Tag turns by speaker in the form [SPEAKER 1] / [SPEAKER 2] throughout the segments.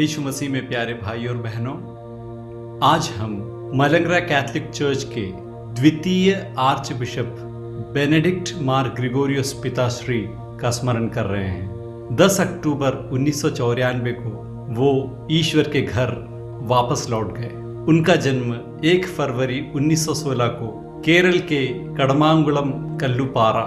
[SPEAKER 1] यीशु मसीह में प्यारे भाई और बहनों, आज हम मलंगरा कैथोलिक चर्च के द्वितीय आर्च बिशप बेनेडिक्ट मार ग्रिगोरियोस पिताश्री का स्मरण कर रहे हैं। 10 अक्टूबर 1994 को वो ईश्वर के घर वापस लौट गए। उनका जन्म 1 फरवरी 1916 को केरल के कड़मांगुलम कल्लुपारा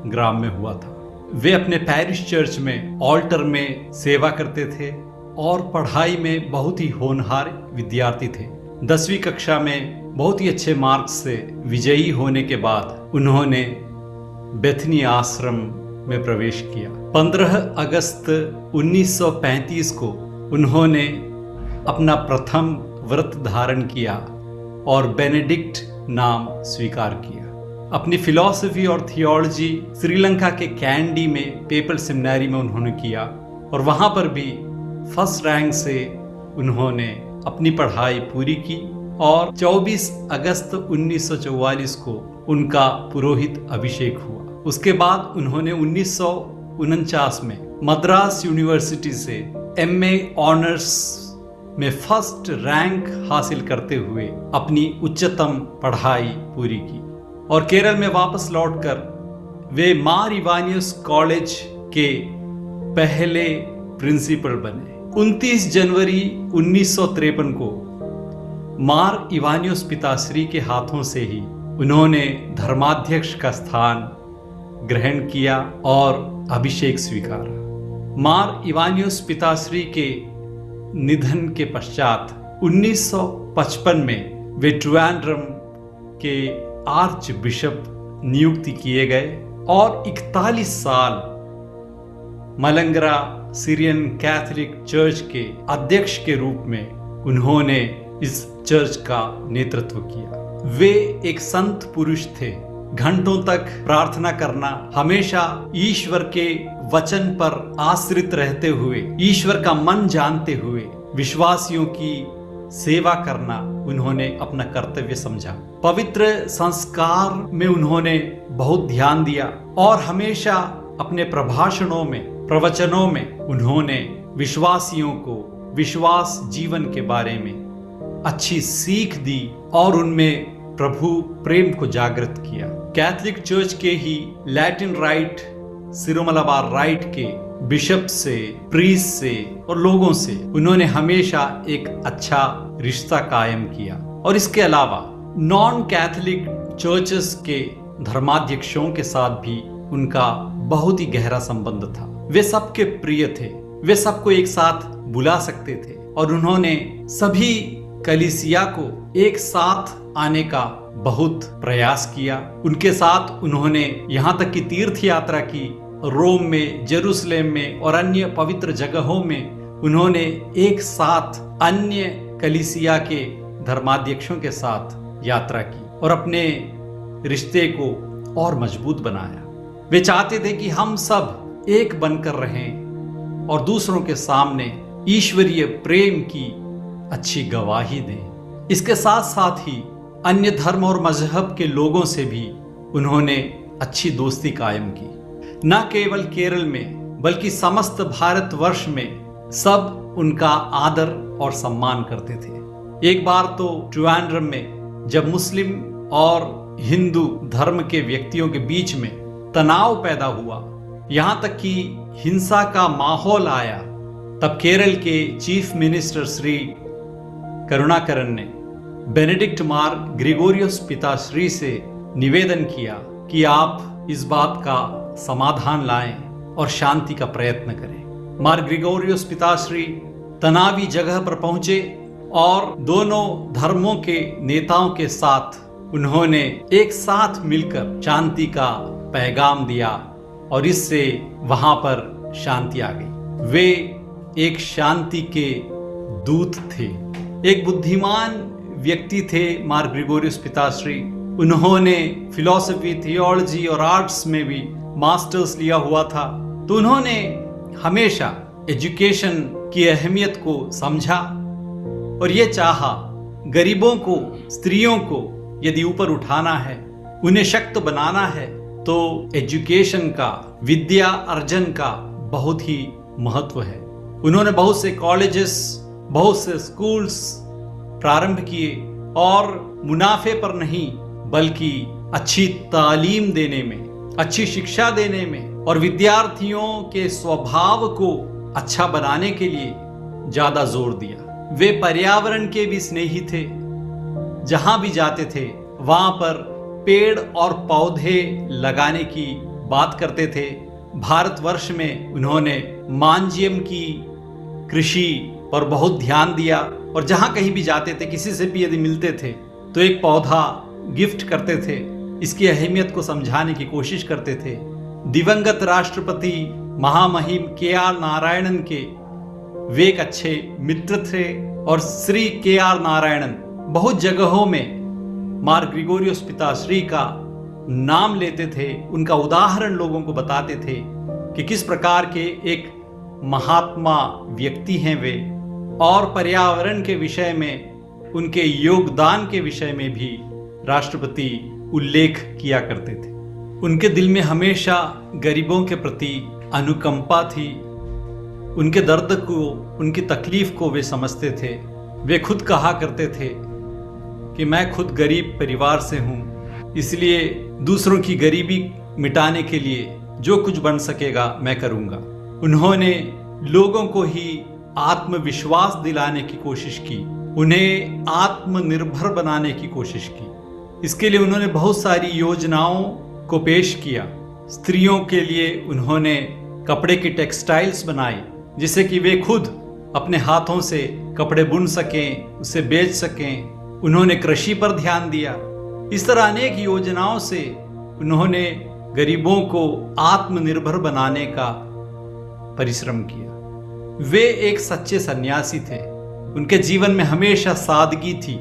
[SPEAKER 1] ग्राम में हुआ था। वे अपने पैरिश चर्च में ऑल्टर में सेवा करते थे और पढ़ाई में बहुत ही होनहार विद्यार्थी थे। 10वीं कक्षा में बहुत ही अच्छे मार्क्स से विजयी होने के बाद उन्होंने बेथनी आश्रम में प्रवेश किया। 15 अगस्त 1935 को उन्होंने अपना प्रथम व्रत धारण किया और बेनेडिक्ट नाम स्वीकार किया। अपनी फिलॉसफी और थियोलॉजी श्रीलंका के कैंडी में पेपल सेमिनारी में उन्होंने किया और वहाँ पर भी फर्स्ट रैंक से उन्होंने अपनी पढ़ाई पूरी की और 24 अगस्त 1944 को उनका पुरोहित अभिषेक हुआ। उसके बाद उन्होंने 1949 में मद्रास यूनिवर्सिटी से MA ऑनर्स में फर्स्ट रैंक हासिल करते हुए अपनी उच्चतम पढ़ाई पूरी की और केरल में वापस लौटकर वे मार इवानियोस कॉलेज के पहले प्रिंसिपल बने। 29 जनवरी 1953 को मार इवानियोस पिताश्री के हाथों से ही उन्होंने धर्माध्यक्ष का स्थान ग्रहण किया और अभिषेक स्वीकारा। मार इवानियोस पिताश्री के निधन के पश्चात 1955 में वे ट्रिवेंड्रम के आर्च बिशप नियुक्त किए गए और 41 साल मलंगरा सीरियन कैथोलिक चर्च के अध्यक्ष के रूप में उन्होंने इस चर्च का नेतृत्व किया। वे एक संत पुरुष थे। घंटों तक प्रार्थना करना, हमेशा ईश्वर के वचन पर आश्रित रहते हुए, ईश्वर का मन जानते हुए विश्वासियों की सेवा करना उन्होंने अपना कर्तव्य समझा। पवित्र संस्कार में उन्होंने बहुत ध्यान दिया और हमेशा अपने प्रभाषणों में, प्रवचनों में उन्होंने विश्वासियों को विश्वास जीवन के बारे में अच्छी सीख दी और उनमें प्रभु प्रेम को जागृत किया। कैथोलिक चर्च के ही लैटिन राइट, सिरोमलबार राइट के बिशप से, प्रीस्ट से और लोगों से उन्होंने हमेशा एक अच्छा रिश्ता कायम किया और इसके अलावा नॉन कैथोलिक चर्चेस के धर्माध्यक्षों के साथ भी उनका बहुत ही गहरा संबंध था। वे सबके प्रिय थे, वे सबको एक साथ बुला सकते थे और उन्होंने सभी कलीसिया को एक साथ आने का बहुत प्रयास किया। उनके साथ उन्होंने यहाँ तक कि तीर्थ यात्रा की, रोम में, जेरूसलेम में और अन्य पवित्र जगहों में उन्होंने एक साथ अन्य कलीसिया के धर्माध्यक्षों के साथ यात्रा की और अपने रिश्ते को और मजबूत बनाया। वे चाहते थे कि हम सब एक बनकर रहें और दूसरों के सामने ईश्वरीय प्रेम की अच्छी गवाही दें। इसके साथ साथ ही अन्य धर्म और मजहब के लोगों से भी उन्होंने अच्छी दोस्ती कायम की। न केवल केरल में बल्कि समस्त भारतवर्ष में सब उनका आदर और सम्मान करते थे। एक बार तो ट्रिवेंड्रम में जब मुस्लिम और हिंदू धर्म के व्यक्तियों के बीच में तनाव पैदा हुआ, यहाँ तक कि हिंसा का माहौल आया, तब केरल के चीफ मिनिस्टर श्री करुणाकरन ने बेनेडिक्ट मार ग्रिगोरियोस पिताश्री से निवेदन किया कि आप इस बात का समाधान लाएं और शांति का प्रयत्न करें। मार ग्रिगोरियोस पिताश्री तनावी जगह पर पहुंचे और दोनों धर्मों के नेताओं के साथ उन्होंने एक साथ मिलकर शांति का पैगाम दिया और इससे वहां पर शांति आ गई। वे एक शांति के दूत थे, एक बुद्धिमान व्यक्ति थे मार ग्रिगोरियोस पिताश्री। उन्होंने फिलॉसफी, थियोलॉजी और आर्ट्स में भी मास्टर्स लिया हुआ था, तो उन्होंने हमेशा एजुकेशन की अहमियत को समझा और ये चाहा गरीबों को, स्त्रियों को यदि ऊपर उठाना है, उन्हें शक्त बनाना है, तो एजुकेशन का, विद्या अर्जन का बहुत ही महत्व है। उन्होंने बहुत से कॉलेजेस, बहुत से स्कूल्स प्रारंभ किए और मुनाफे पर नहीं बल्कि अच्छी तालीम देने में, अच्छी शिक्षा देने में और विद्यार्थियों के स्वभाव को अच्छा बनाने के लिए ज्यादा जोर दिया। वे पर्यावरण के भी स्नेही थे। जहां भी जाते थे वहां पर पेड़ और पौधे लगाने की बात करते थे। भारतवर्ष में उन्होंने मांझियम की कृषि पर बहुत ध्यान दिया और जहां कहीं भी जाते थे, किसी से भी यदि मिलते थे तो एक पौधा गिफ्ट करते थे। इसकी अहमियत को समझाने की कोशिश करते थे। दिवंगत राष्ट्रपति महामहिम के.आर. नारायणन के वे एक अच्छे मित्र थे और श्री के.आर. नारायणन बहुत जगहों में मार ग्रिगोरियोस पिताश्री का नाम लेते थे। उनका उदाहरण लोगों को बताते थे कि किस प्रकार के एक महात्मा व्यक्ति हैं वे, और पर्यावरण के विषय में उनके योगदान के विषय में भी राष्ट्रपति उल्लेख किया करते थे। उनके दिल में हमेशा गरीबों के प्रति अनुकंपा थी। उनके दर्द को, उनकी तकलीफ को वे समझते थे। वे खुद कहा करते थे कि मैं खुद गरीब परिवार से हूँ, इसलिए दूसरों की गरीबी मिटाने के लिए जो कुछ बन सकेगा मैं करूँगा। उन्होंने लोगों को ही आत्मविश्वास दिलाने की कोशिश की, उन्हें आत्मनिर्भर बनाने की कोशिश की। इसके लिए उन्होंने बहुत सारी योजनाओं को पेश किया। स्त्रियों के लिए उन्होंने कपड़े की टेक्सटाइल्स बनाई, जिससे कि वे खुद अपने हाथों से कपड़े बुन सकें, उसे बेच सकें। उन्होंने कृषि पर ध्यान दिया। इस तरह अनेक योजनाओं से उन्होंने गरीबों को आत्मनिर्भर बनाने का परिश्रम किया। वे एक सच्चे सन्यासी थे। उनके जीवन में हमेशा सादगी थी।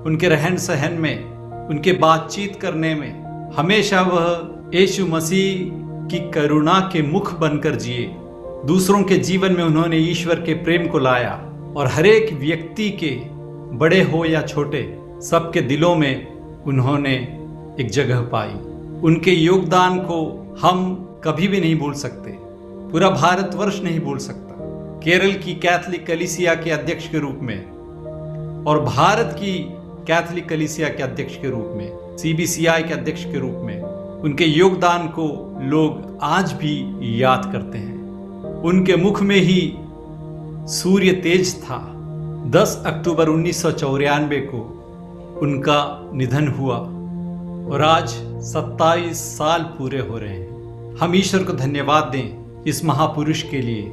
[SPEAKER 1] उनके रहन सहन में, उनके बातचीत करने में हमेशा वह यीशु मसीह की करुणा के मुख बनकर जिए। दूसरों के जीवन में उन्होंने ईश्वर के प्रेम को लाया और हर एक व्यक्ति के, बड़े हो या छोटे, सबके दिलों में उन्होंने एक जगह पाई। उनके योगदान को हम कभी भी नहीं भूल सकते। पूरा भारतवर्ष नहीं भूल सकता। केरल की कैथोलिक कलीसिया के अध्यक्ष के रूप में और भारत की कैथोलिक कलीसिया के अध्यक्ष के रूप में, CBCI के अध्यक्ष के रूप में उनके योगदान को लोग आज भी याद करते हैं। उनके मुख में ही सूर्य तेज था। 10 अक्टूबर 1994 को उनका निधन हुआ और आज 27 साल पूरे हो रहे हैं। हम ईश्वर को धन्यवाद दें इस महापुरुष के लिए,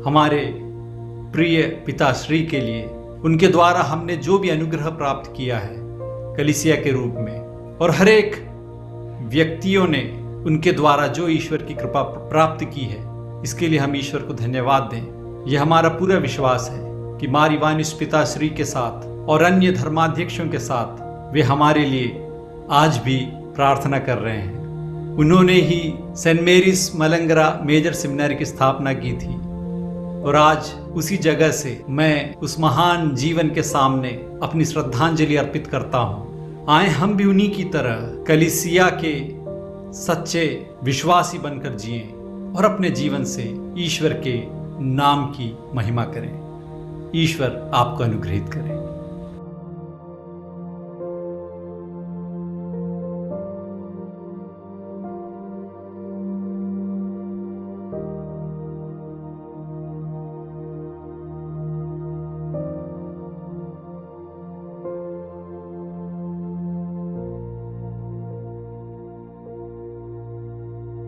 [SPEAKER 1] हमारे प्रिय पिताश्री के लिए। उनके द्वारा हमने जो भी अनुग्रह प्राप्त किया है कलीसिया के रूप में, और हर एक व्यक्तियों ने उनके द्वारा जो ईश्वर की कृपा प्राप्त की है, इसके लिए हम ईश्वर को धन्यवाद दें। यह हमारा पूरा विश्वास है कि मार इवानियोस पिताश्री के साथ और अन्य धर्माध्यक्षों के साथ वे हमारे लिए आज भी प्रार्थना कर रहे हैं। उन्होंने ही saint Mary's Malankara major seminary की स्थापना की थी और आज उसी जगह से मैं उस महान जीवन के सामने अपनी श्रद्धांजलि अर्पित करता हूँ। आए हम भी उन्हीं की तरह कलीसिया के सच्चे विश्वासी बनकर जिएं और अपने जीवन से ईश्वर के नाम की महिमा करें। ईश्वर आपको अनुग्रहित करें।